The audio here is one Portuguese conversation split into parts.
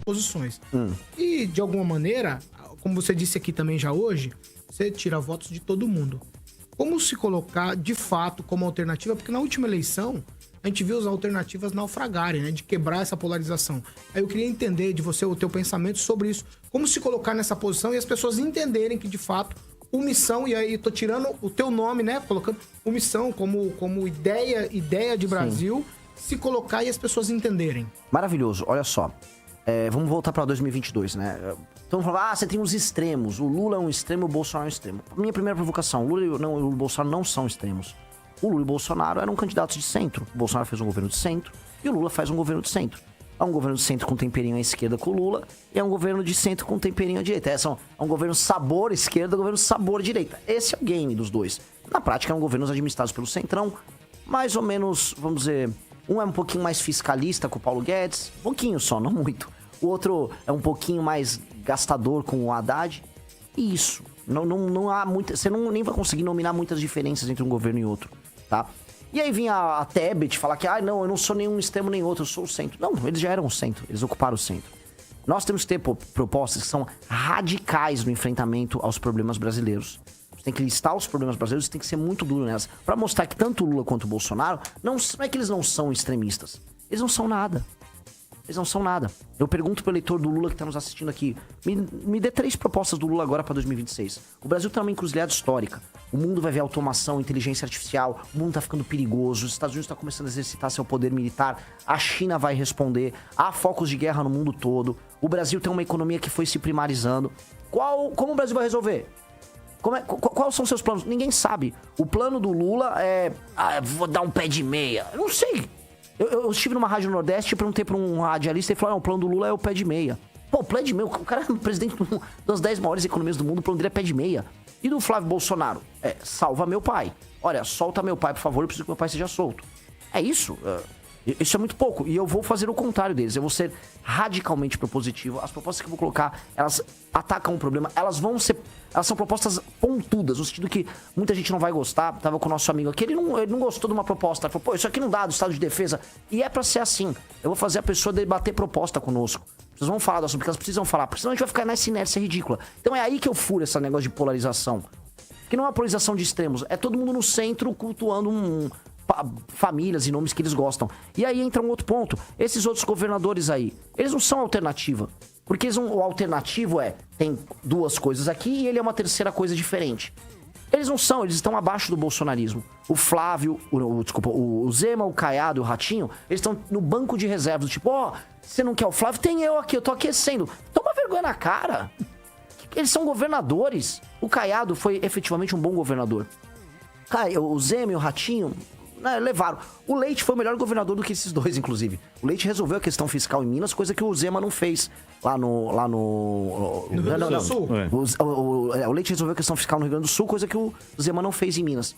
posições. E, de alguma maneira, como você disse aqui também já hoje, você tira votos de todo mundo. Como se colocar, de fato, como alternativa? Porque na última eleição, a gente viu as alternativas naufragarem, né? De quebrar essa polarização. Aí eu queria entender de você o teu pensamento sobre isso. Como se colocar nessa posição e as pessoas entenderem que, de fato, o Missão, e aí tô tirando o teu nome, né? Colocando o Missão como ideia de Brasil, se colocar e as pessoas entenderem. Maravilhoso, olha só. Vamos voltar para 2022, né? Então falar, você tem os extremos. O Lula é um extremo, o Bolsonaro é um extremo. Minha primeira provocação, o Lula e o Bolsonaro não são extremos. O Lula e o Bolsonaro eram candidatos de centro. O Bolsonaro fez um governo de centro e o Lula faz um governo de centro. É um governo de centro com temperinho à esquerda com o Lula e é um governo de centro com temperinho à direita. É um governo sabor esquerda, governo sabor direita. Esse é o game dos dois. Na prática, é um governo administrado pelo Centrão, mais ou menos, vamos dizer, um é um pouquinho mais fiscalista com o Paulo Guedes, pouquinho só, não muito. O outro é um pouquinho mais gastador com o Haddad. E isso. Não há muita. Você nem vai conseguir nominar muitas diferenças entre um governo e outro, tá? E aí vinha a Tebet falar que, não, eu não sou nenhum extremo nem outro, eu sou o centro. Não, eles já eram o centro, eles ocuparam o centro. Nós temos que ter propostas que são radicais no enfrentamento aos problemas brasileiros. Você tem que listar os problemas brasileiros, você tem que ser muito duro nelas. Pra mostrar que tanto o Lula quanto o Bolsonaro, não é que eles não são extremistas. Eles não são nada. Eles não são nada. Eu pergunto pro eleitor do Lula que tá nos assistindo aqui, me dê 3 propostas do Lula agora pra 2026. O Brasil tá numa encruzilhada histórica. O mundo vai ver automação, inteligência artificial, o mundo tá ficando perigoso, os Estados Unidos tá começando a exercitar seu poder militar, a China vai responder, há focos de guerra no mundo todo, o Brasil tem uma economia que foi se primarizando. Como o Brasil vai resolver? Quais são os seus planos? Ninguém sabe. O plano do Lula é... vou dar um pé de meia. Eu não sei. Eu estive numa rádio Nordeste e perguntei pra um radialista e ele falou, o plano do Lula é o pé de meia. Pô, o pé de meia, o cara é presidente das 10 maiores economias do mundo, o plano dele é pé de meia. E do Flávio Bolsonaro? Salva meu pai. Olha, solta meu pai, por favor, eu preciso que meu pai seja solto. É isso. Isso é muito pouco. E eu vou fazer o contrário deles. Eu vou ser radicalmente propositivo. As propostas que eu vou colocar, elas atacam o problema. Elas são propostas pontudas, no sentido que muita gente não vai gostar. Tava com o nosso amigo aqui, ele não gostou de uma proposta. Ele falou, pô, isso aqui não dá do estado de defesa. E é pra ser assim. Eu vou fazer a pessoa debater proposta conosco. Vocês vão falar do assunto, porque elas precisam falar. Porque senão a gente vai ficar nessa inércia ridícula. Então é aí que eu furo esse negócio de polarização. Que não é uma polarização de extremos. É todo mundo no centro cultuando famílias e nomes que eles gostam. E aí entra um outro ponto. Esses outros governadores aí, eles não são alternativa. Porque o alternativo tem 2 coisas aqui e ele é uma terceira coisa diferente. Eles não são, eles estão abaixo do bolsonarismo. O Flávio, o Zema, o Caiado e o Ratinho, eles estão no banco de reservas. Tipo, você não quer o Flávio? Tem eu aqui, eu tô aquecendo. Toma vergonha na cara. Eles são governadores. O Caiado foi efetivamente um bom governador. O Zema e o Ratinho... levaram. O Leite foi o melhor governador do que esses dois, inclusive. O Leite resolveu a questão fiscal em Minas, coisa que o Zema não fez lá no Rio Grande do Sul. O Leite resolveu a questão fiscal no Rio Grande do Sul, coisa que o Zema não fez em Minas.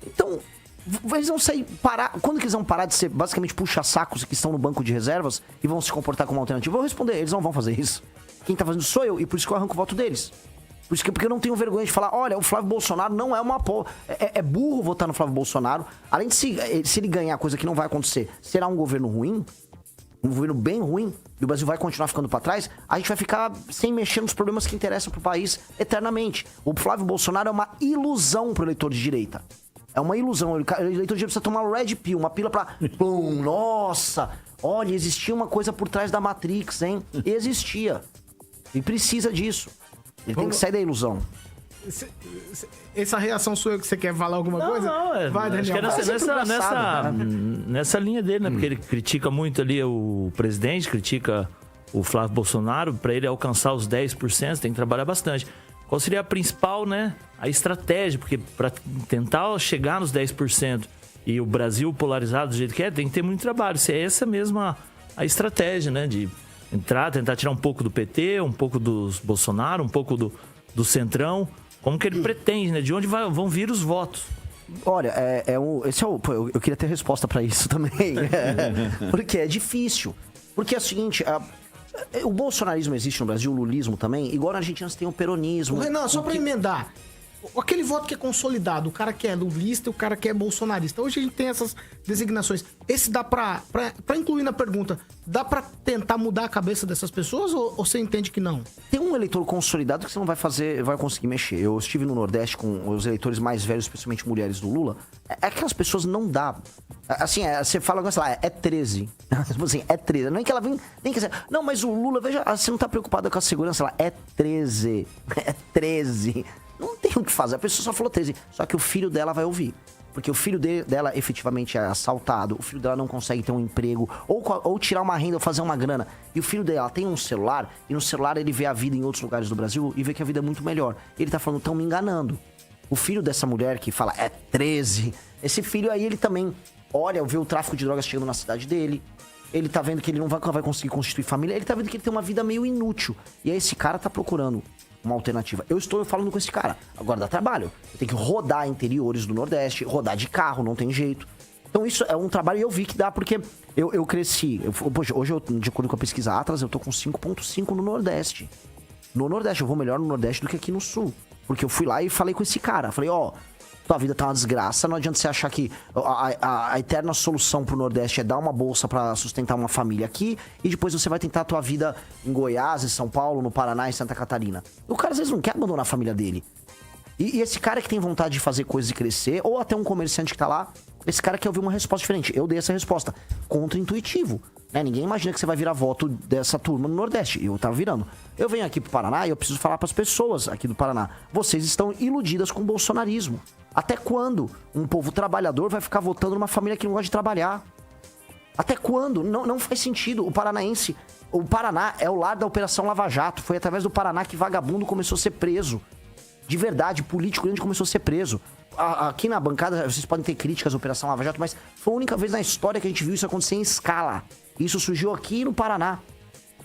Então, eles vão parar. Quando que eles vão parar de ser basicamente puxa-sacos que estão no banco de reservas e vão se comportar como alternativa? Eu vou responder, eles não vão fazer isso. Quem tá fazendo sou eu, e por isso que eu arranco o voto deles. Porque eu não tenho vergonha de falar, olha, o Flávio Bolsonaro não é uma... É burro votar no Flávio Bolsonaro. Além de se ele ganhar, coisa que não vai acontecer, será um governo ruim, um governo bem ruim, e o Brasil vai continuar ficando pra trás, a gente vai ficar sem mexer nos problemas que interessam pro país eternamente. O Flávio Bolsonaro é uma ilusão pro eleitor de direita. É uma ilusão. O eleitor de direita precisa tomar um Red Pill, uma pílula pra... Pum, nossa! Olha, existia uma coisa por trás da Matrix, hein? Existia. E precisa disso. Ele tem que sair da ilusão. Essa reação sua que você quer falar alguma coisa? Não, vai, Daniel. Acho que é nessa linha dele, né? Porque ele critica muito ali o presidente, critica o Flávio Bolsonaro. Para ele alcançar os 10%, tem que trabalhar bastante. Qual seria a principal, né? A estratégia? Porque para tentar chegar nos 10% e o Brasil polarizado do jeito que tem que ter muito trabalho. Se é essa mesma a estratégia, né? De tentar tirar um pouco do PT, um pouco dos Bolsonaro, um pouco do Centrão. Como que ele pretende, né? De onde vão vir os votos? Olha, eu queria ter resposta pra isso também. Porque é difícil. Porque é o seguinte, o bolsonarismo existe no Brasil, o lulismo também, igual na Argentina você tem o peronismo. Renan, só pra emendar. aquele voto que é consolidado, o cara que é lulista e o cara que é bolsonarista. Hoje a gente tem essas designações. Esse dá pra incluir na pergunta, dá pra tentar mudar a cabeça dessas pessoas ou você entende que não? Tem um eleitor consolidado que você não vai conseguir mexer. Eu estive no Nordeste com os eleitores mais velhos, especialmente mulheres do Lula. Aquelas pessoas não dá. Assim, você fala, sei lá, é 13. Assim, é 13. Não é que ela vem, nem que não, mas o Lula, veja, você não tá preocupada com a segurança lá. É 13. É 13. Não tem o que fazer. A pessoa só falou 13. Só que o filho dela vai ouvir. Porque o filho dela efetivamente é assaltado, o filho dela não consegue ter um emprego, ou tirar uma renda ou fazer uma grana. E o filho dela tem um celular, e no celular ele vê a vida em outros lugares do Brasil e vê que a vida é muito melhor. Ele tá falando, estão me enganando. O filho dessa mulher que fala, é 13, esse filho aí ele também olha, vê o tráfico de drogas chegando na cidade dele. Ele tá vendo que ele não vai conseguir constituir família, ele tá vendo que ele tem uma vida meio inútil. E aí esse cara tá procurando uma alternativa. Eu estou falando com esse cara. Agora dá trabalho. Eu tenho que rodar interiores do Nordeste, rodar de carro, não tem jeito. Então isso é um trabalho e eu vi que dá porque eu cresci. Hoje, de acordo com a pesquisa Atlas, eu tô com 5.5 no Nordeste. No Nordeste, eu vou melhor no Nordeste do que aqui no Sul. Porque eu fui lá e falei com esse cara. Falei, tua vida tá uma desgraça, não adianta você achar que a eterna solução pro Nordeste é dar uma bolsa pra sustentar uma família aqui e depois você vai tentar a tua vida em Goiás, em São Paulo, no Paraná, em Santa Catarina. O cara às vezes não quer abandonar a família dele. E esse cara que tem vontade de fazer coisas e crescer, ou até um comerciante que tá lá, esse cara quer ouvir uma resposta diferente. Eu dei essa resposta. Contra-intuitivo. Né? Ninguém imagina que você vai virar voto dessa turma no Nordeste. Eu tava virando. Eu venho aqui pro Paraná e eu preciso falar pras pessoas aqui do Paraná. Vocês estão iludidas com o bolsonarismo. Até quando um povo trabalhador vai ficar votando numa família que não gosta de trabalhar? Até quando? Não faz sentido. O Paraná é o lar da Operação Lava Jato. Foi através do Paraná que vagabundo começou a ser preso. De verdade, político grande começou a ser preso. Aqui na bancada, vocês podem ter críticas à Operação Lava Jato, mas foi a única vez na história que a gente viu isso acontecer em escala. Isso surgiu aqui no Paraná.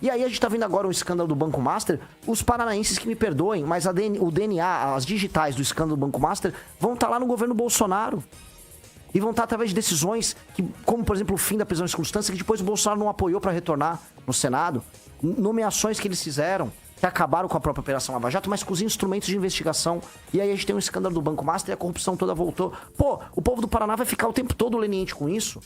E aí a gente tá vendo agora um escândalo do Banco Master. Os paranaenses que me perdoem, mas o DNA, as digitais do escândalo do Banco Master vão estar lá no governo Bolsonaro. E vão estar através de decisões, como por exemplo o fim da prisão de circunstância, que depois o Bolsonaro não apoiou para retornar no Senado. Nomeações que eles fizeram, que acabaram com a própria Operação Lava Jato, mas com os instrumentos de investigação. E aí a gente tem um escândalo do Banco Master e a corrupção toda voltou. Pô, o povo do Paraná vai ficar o tempo todo leniente com isso?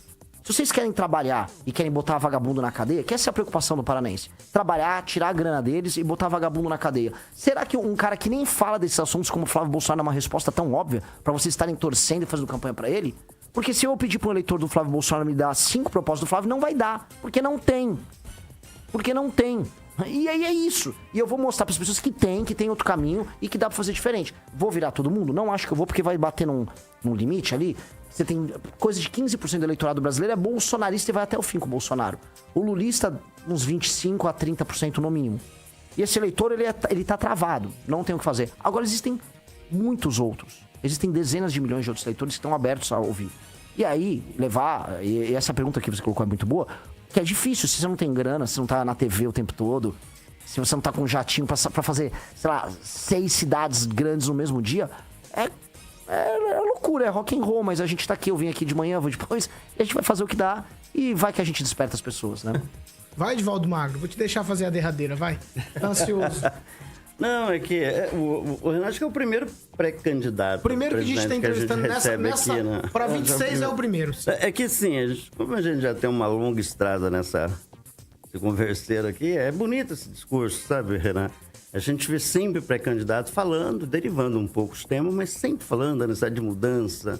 Se vocês querem trabalhar e querem botar vagabundo na cadeia, que essa é a preocupação do paranaense. Trabalhar, tirar a grana deles e botar vagabundo na cadeia. Será que um cara que nem fala desses assuntos como o Flávio Bolsonaro é uma resposta tão óbvia pra vocês estarem torcendo e fazendo campanha pra ele? Porque se eu pedir pro eleitor do Flávio Bolsonaro me dar 5 propostas do Flávio, não vai dar. Porque não tem. Porque não tem. E aí é isso. E eu vou mostrar pras pessoas que tem outro caminho e que dá pra fazer diferente. Vou virar todo mundo? Não acho que eu vou, porque vai bater num limite ali. Você tem coisa de 15% do eleitorado brasileiro é bolsonarista e vai até o fim com o Bolsonaro. O lulista, uns 25% a 30% no mínimo. E esse eleitor, ele tá travado. Não tem o que fazer. Agora, existem muitos outros. Existem dezenas de milhões de outros eleitores que estão abertos a ouvir. E aí, e essa pergunta que você colocou é muito boa, que é difícil, se você não tem grana, se você não tá na TV o tempo todo, se você não tá com um jatinho pra fazer, sei lá, 6 cidades grandes no mesmo dia, é loucura, é rock and roll, mas a gente tá aqui, eu vim aqui de manhã, vou depois, e a gente vai fazer o que dá, e vai que a gente desperta as pessoas, né? Vai, Edvaldo Magro, vou te deixar fazer a derradeira, vai. Tá ansioso. Não, é que o Renan acho que é o primeiro pré-candidato. Primeiro que a gente tá entrevistando nessa aqui, né? Pra 26 é o primeiro. É que sim, como a gente já tem uma longa estrada nessa converseira aqui, é bonito esse discurso, sabe, Renan? A gente vê sempre pré-candidato falando, derivando um pouco os temas, mas sempre falando da necessidade de mudança,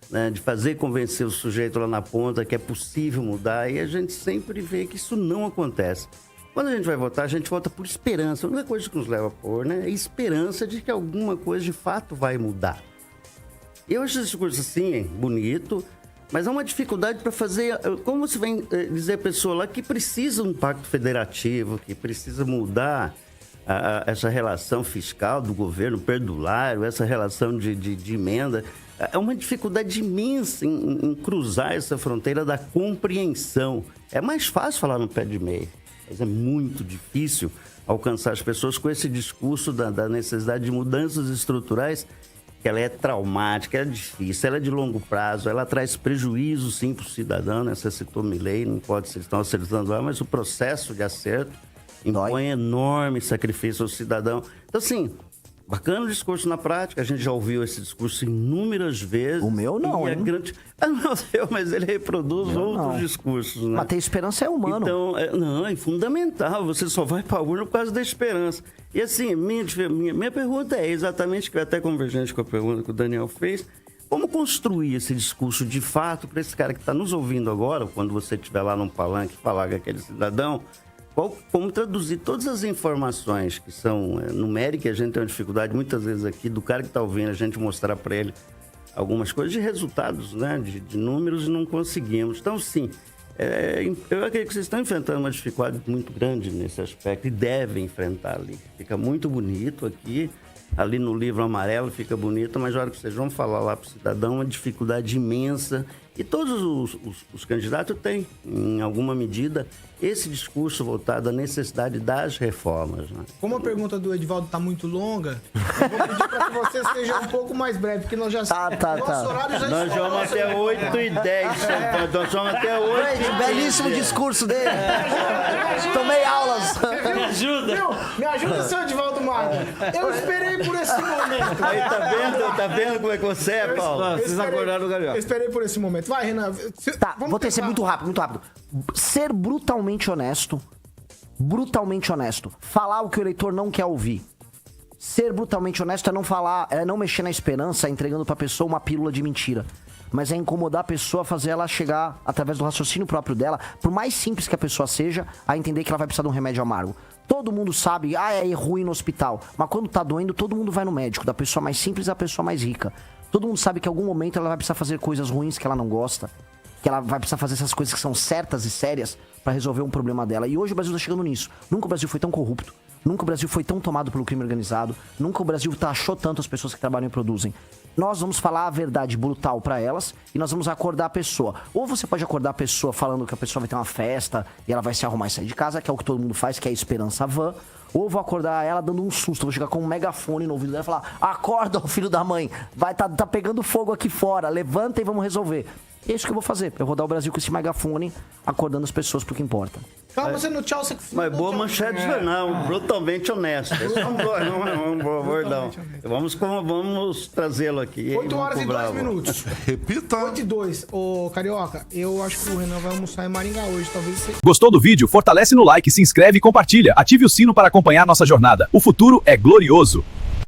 né, de fazer convencer o sujeito lá na ponta que é possível mudar, e a gente sempre vê que isso não acontece. Quando a gente vai votar, a gente vota por esperança. A única coisa que nos leva a pôr, né, é esperança de que alguma coisa de fato vai mudar. Eu acho esse discurso assim, bonito, mas há uma dificuldade para fazer... Como você vai dizer a pessoa lá que precisa de um pacto federativo, que precisa mudar essa relação fiscal do governo perdulário, essa relação de emenda... É uma dificuldade imensa em cruzar essa fronteira da compreensão. É mais fácil falar no pé de meia, mas é muito difícil alcançar as pessoas com esse discurso da necessidade de mudanças estruturais, que ela é traumática, ela é difícil, ela é de longo prazo, ela traz prejuízo, sim, para o cidadão, né? Você citou Milei, não pode ser, estão acertando lá, mas o processo de acerto impõe enorme sacrifício ao cidadão. Então, assim, Bacana o discurso na prática, a gente já ouviu esse discurso inúmeras vezes. O meu não, e hein? Não, seu, mas ele reproduz outros discursos, né? Mas ter esperança é humano. Então, é fundamental, você só vai para a urna por causa da esperança. E assim, minha pergunta é exatamente, que é até convergente com a pergunta que o Daniel fez, como construir esse discurso de fato para esse cara que está nos ouvindo agora, quando você estiver lá num palanque falar com aquele cidadão, como traduzir todas as informações que são numéricas, a gente tem uma dificuldade muitas vezes aqui do cara que está ouvindo, a gente mostrar para ele algumas coisas de resultados, né, de números, e não conseguimos. Então, sim, eu acredito que vocês estão enfrentando uma dificuldade muito grande nesse aspecto e devem enfrentar ali. Fica muito bonito aqui, ali no livro amarelo fica bonito, mas na hora que vocês vão falar lá para o cidadão, uma dificuldade imensa. E todos os candidatos têm, em alguma medida, esse discurso voltado à necessidade das reformas. Né? Como a pergunta do Edivaldo está muito longa, eu vou pedir para que você seja um pouco mais breve, porque nós já... Nosso horário já nós vamos até 8h10, nós vamos até 8h10. Belíssimo discurso dele. Tomei aulas. Me ajuda. Me ajuda, seu Edivaldo Magno. Eu esperei por esse momento. Aí, tá vendo como é que você é, Paulo? Vocês acordaram o Gabriel. Eu esperei por esse momento. Vai, Renan. Tá, vou ter que ser muito rápido, muito rápido. Ser brutalmente honesto. Brutalmente honesto. Falar o que o eleitor não quer ouvir. Ser brutalmente honesto é não falar, é não mexer na esperança, entregando pra pessoa uma pílula de mentira. Mas é incomodar a pessoa, fazer ela chegar, através do raciocínio próprio dela, por mais simples que a pessoa seja, a entender que ela vai precisar de um remédio amargo. Todo mundo sabe, é ruim no hospital. Mas quando tá doendo, todo mundo vai no médico, da pessoa mais simples à pessoa mais rica. Todo mundo sabe que em algum momento ela vai precisar fazer coisas ruins que ela não gosta. Que ela vai precisar fazer essas coisas que são certas e sérias pra resolver um problema dela. E hoje o Brasil tá chegando nisso. Nunca o Brasil foi tão corrupto. Nunca o Brasil foi tão tomado pelo crime organizado. Nunca o Brasil taxou tanto as pessoas que trabalham e produzem. Nós vamos falar a verdade brutal pra elas e nós vamos acordar a pessoa. Ou você pode acordar a pessoa falando que a pessoa vai ter uma festa e ela vai se arrumar e sair de casa, que é o que todo mundo faz, que é a esperança vã. Ou eu vou acordar ela dando um susto, vou chegar com um megafone no ouvido dela e falar: acorda, filho da mãe, vai tá pegando fogo aqui fora, levanta e vamos resolver. É isso que eu vou fazer, eu vou dar o Brasil com esse megafone, acordando as pessoas pro que importa. Calma, você no tchau, você... Mas boa manchete, não, brutalmente honesto. Esse é um bordão. Vamos trazê-lo aqui. 8 horas e 2 minutos. Repita. 8 e 2. Ô, Carioca, eu acho que o Renan vai almoçar em Maringá hoje, talvez você... Gostou do vídeo? Fortalece no like, se inscreve e compartilha. Ative o sino para acompanhar nossa jornada. O futuro é glorioso.